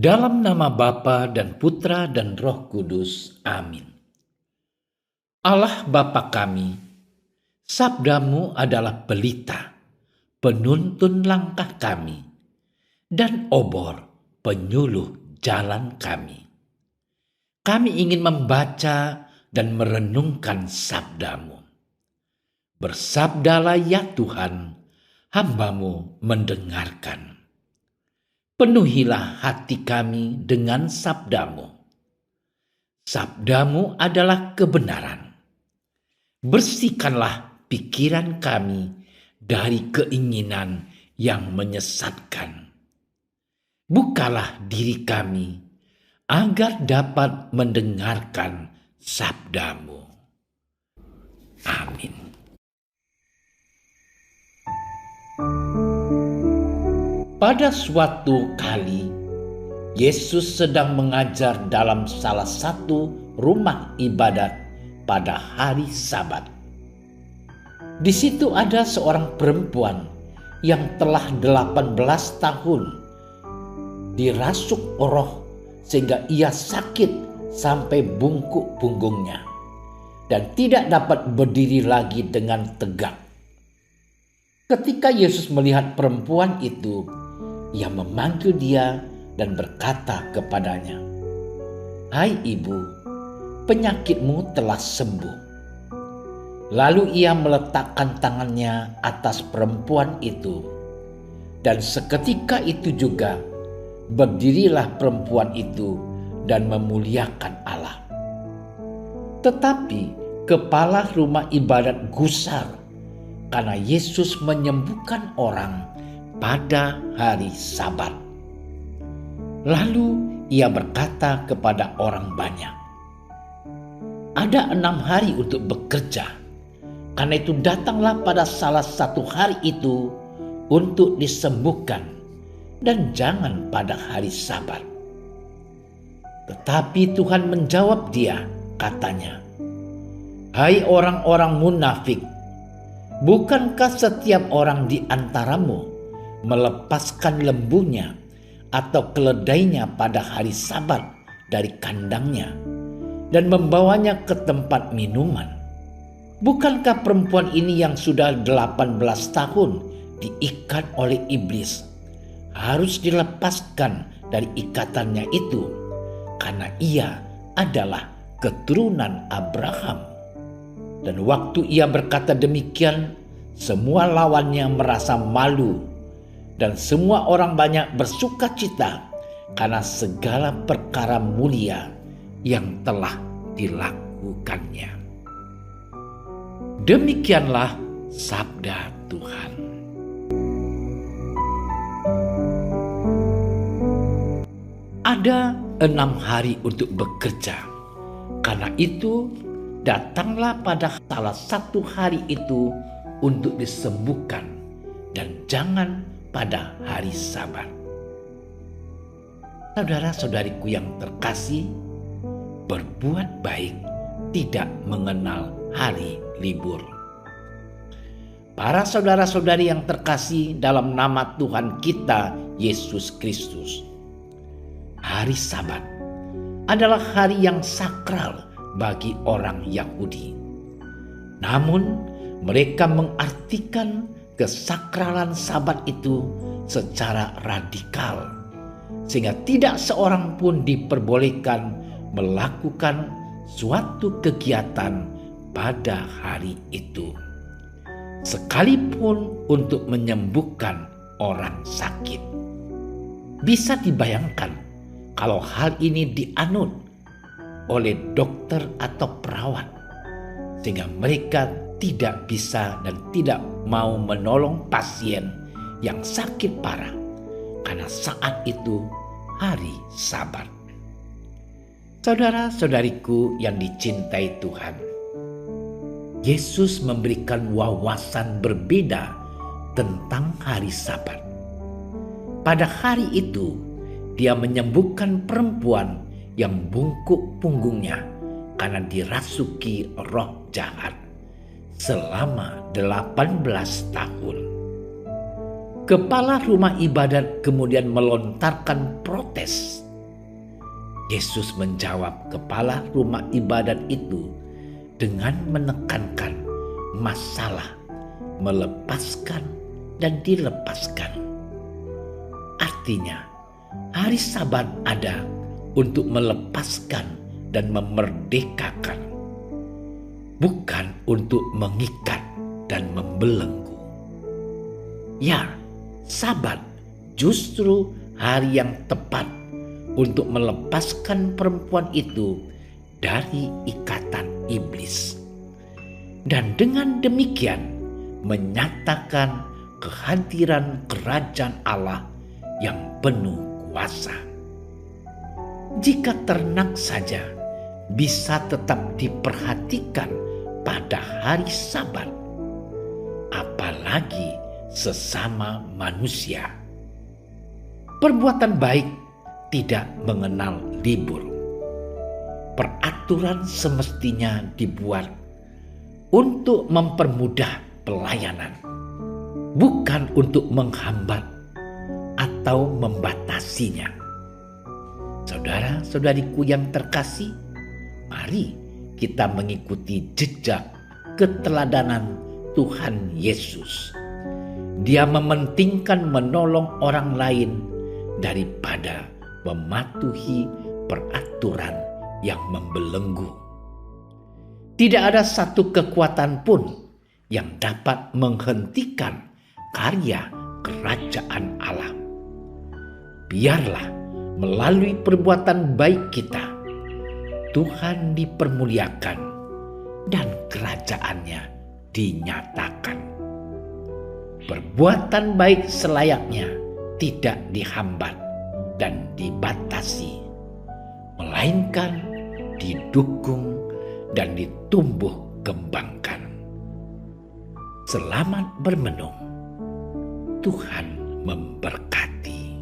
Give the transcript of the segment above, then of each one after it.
Dalam nama Bapa dan Putra dan Roh Kudus. Amin. Allah Bapa kami, sabdamu adalah pelita, penuntun langkah kami, dan obor penyuluh jalan kami. Kami ingin membaca dan merenungkan sabdamu. Bersabdalah ya Tuhan, hamba-Mu mendengarkan. Penuhilah hati kami dengan sabdamu. Sabdamu adalah kebenaran. Bersihkanlah pikiran kami dari keinginan yang menyesatkan. Bukalah diri kami agar dapat mendengarkan sabdamu. Amin. Pada suatu kali, Yesus sedang mengajar dalam salah satu rumah ibadat pada hari Sabat. Di situ ada seorang perempuan yang telah 18 tahun dirasuk roh sehingga ia sakit sampai bungkuk punggungnya dan tidak dapat berdiri lagi dengan tegak. Ketika Yesus melihat perempuan itu, ia memanggil dia dan berkata kepadanya, "Hai ibu, penyakitmu telah sembuh." Lalu ia meletakkan tangannya atas perempuan itu, dan seketika itu juga berdirilah perempuan itu dan memuliakan Allah. Tetapi kepala rumah ibadat gusar karena Yesus menyembuhkan orang pada hari Sabat. Lalu ia berkata kepada orang banyak, "Ada 6 hari untuk bekerja. Karena itu datanglah pada salah satu hari itu untuk disembuhkan, dan jangan pada hari Sabat." Tetapi Tuhan menjawab dia, katanya, "Hai orang-orang munafik, bukankah setiap orang di antaramu melepaskan lembunya atau keledainya pada hari Sabat dari kandangnya dan membawanya ke tempat minuman? Bukankah perempuan ini yang sudah 18 tahun diikat oleh iblis harus dilepaskan dari ikatannya itu karena ia adalah keturunan Abraham?" Dan waktu ia berkata demikian, semua lawannya merasa malu dan semua orang banyak bersuka cita karena segala perkara mulia yang telah dilakukannya. Demikianlah sabda Tuhan. Ada 6 hari untuk bekerja. Karena itu datanglah pada salah satu hari itu untuk disembuhkan, dan jangan pada hari Sabat. Saudara-saudariku yang terkasih, berbuat baik tidak mengenal hari libur. Para saudara-saudari yang terkasih dalam nama Tuhan kita Yesus Kristus, hari Sabat adalah hari yang sakral bagi orang Yahudi. Namun mereka mengartikan kesakralan Sabat itu secara radikal, sehingga tidak seorang pun diperbolehkan melakukan suatu kegiatan pada hari itu, sekalipun untuk menyembuhkan orang sakit. Bisa dibayangkan kalau hal ini dianut oleh dokter atau perawat, sehingga mereka tidak bisa dan tidak mau menolong pasien yang sakit parah karena saat itu hari Sabat. Saudara-saudariku yang dicintai Tuhan, Yesus memberikan wawasan berbeda tentang hari Sabat. Pada hari itu dia menyembuhkan perempuan yang bungkuk punggungnya karena dirasuki roh jahat selama 18 tahun. Kepala rumah ibadat kemudian melontarkan protes Yesus menjawab kepala rumah ibadat itu dengan menekankan masalah melepaskan dan dilepaskan. Artinya, hari Sabat ada untuk melepaskan dan memerdekakan, bukan untuk mengikat dan membelenggu. Ya, Sabat justru hari yang tepat untuk melepaskan perempuan itu dari ikatan iblis. Dan dengan demikian menyatakan kehadiran kerajaan Allah yang penuh kuasa. Jika ternak saja bisa tetap diperhatikan pada hari Sabat, apalagi sesama manusia. Perbuatan baik tidak mengenal libur. Peraturan semestinya dibuat untuk mempermudah pelayanan, bukan untuk menghambat atau membatasinya. Saudara-saudariku yang terkasih, mari kita mengikuti jejak keteladanan Tuhan Yesus. Dia mementingkan menolong orang lain daripada mematuhi peraturan yang membelenggu. Tidak ada satu kekuatan pun yang dapat menghentikan karya kerajaan Allah. Biarlah melalui perbuatan baik kita, Tuhan dipermuliakan dan kerajaannya dinyatakan. Perbuatan baik selayaknya tidak dihambat dan dibatasi, melainkan didukung dan ditumbuh kembangkan. Selamat bermenung. Tuhan memberkati.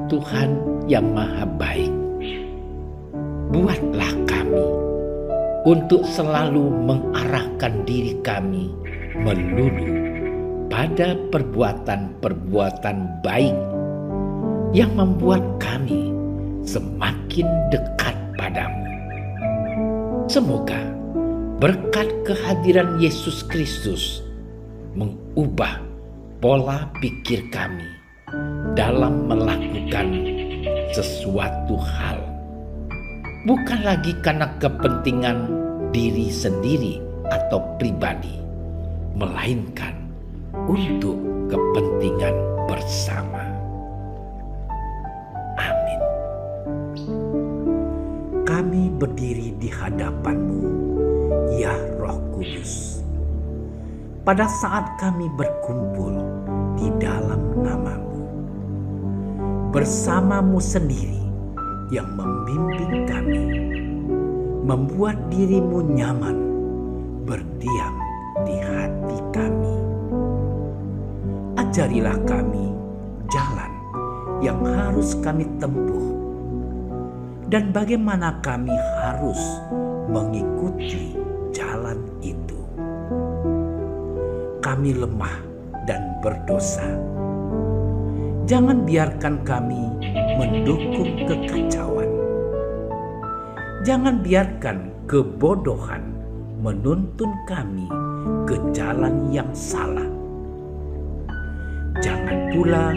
Tuhan yang Maha Baik, buatlah kami untuk selalu mengarahkan diri kami melulu pada perbuatan-perbuatan baik yang membuat kami semakin dekat padamu. Semoga berkat kehadiran Yesus Kristus mengubah pola pikir kami dalam melakukan sesuatu hal, bukan lagi karena kepentingan diri sendiri atau pribadi, melainkan untuk kepentingan bersama. Amin. Kami berdiri di hadapan-Mu, ya Roh Kudus, pada saat kami berkumpul di dalam nama-Mu, bersama-Mu sendiri yang membimbing kami, membuat diri-Mu nyaman berdiam di hati kami. Ajarilah kami jalan yang harus kami tempuh dan bagaimana kami harus mengikuti jalan itu. Kami lemah dan berdosa. Jangan biarkan kami mendukung kekacauan. Jangan biarkan kebodohan menuntun kami ke jalan yang salah. Jangan pula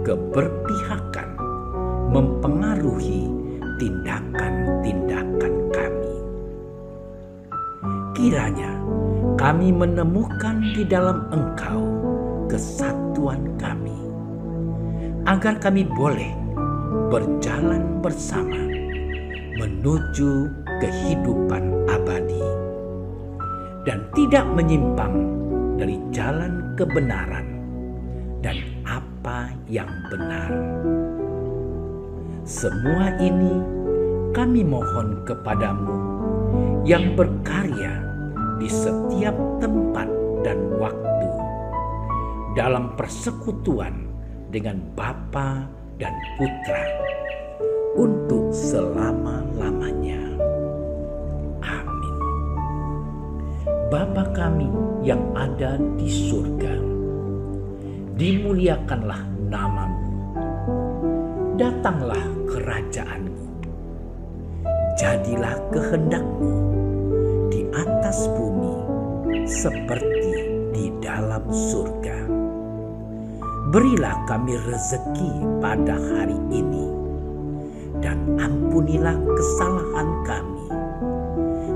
keberpihakan mempengaruhi tindakan-tindakan kami. Kiranya kami menemukan di dalam Engkau kesatuan kami, agar kami boleh berjalan bersama menuju kehidupan abadi dan tidak menyimpang dari jalan kebenaran dan apa yang benar. Semua ini kami mohon kepadamu yang berkarya di setiap tempat dan waktu dalam persekutuan dengan Bapa dan Putra untuk selama-lamanya. Amin. Bapa kami yang ada di surga, dimuliakanlah nama-Mu, datanglah kerajaan-Mu. Jadilah kehendak-Mu di atas bumi seperti di dalam surga. Berilah kami rezeki pada hari ini, dan ampunilah kesalahan kami,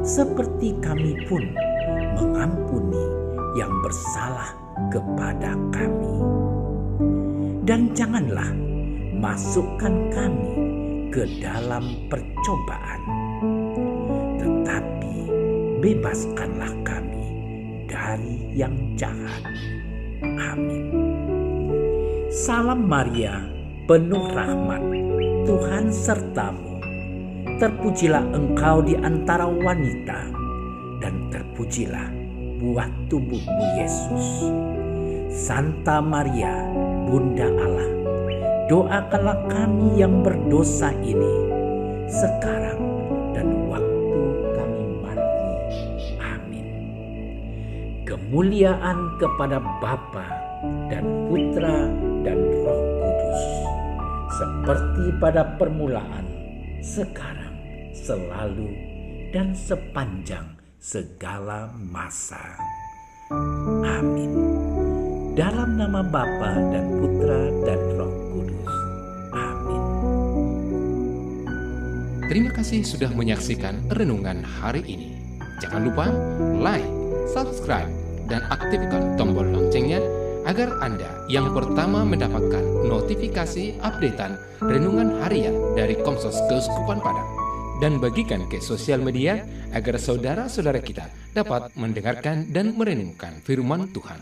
seperti kami pun mengampuni yang bersalah kepada kami. Dan janganlah masukkan kami ke dalam percobaan, tetapi bebaskanlah kami dari yang jahat. Amin. Salam Maria, penuh rahmat, Tuhan sertamu. Terpujilah engkau di antara wanita, dan terpujilah buah tubuhmu Yesus. Santa Maria, Bunda Allah, doakanlah kami yang berdosa ini, sekarang dan waktu kami mati. Amin. Kemuliaan kepada Bapa dan Putra dan Roh Kudus, seperti pada permulaan, sekarang, selalu, dan sepanjang segala masa. Amin. Dalam nama Bapa dan Putra dan Roh Kudus. Amin. Terima kasih sudah menyaksikan renungan hari ini. Jangan lupa like, subscribe, dan aktifkan tombol loncengnya agar Anda yang pertama mendapatkan notifikasi updatean renungan harian dari Komsos Keuskupan Padang. Dan bagikan ke sosial media agar saudara-saudara kita dapat mendengarkan dan merenungkan firman Tuhan.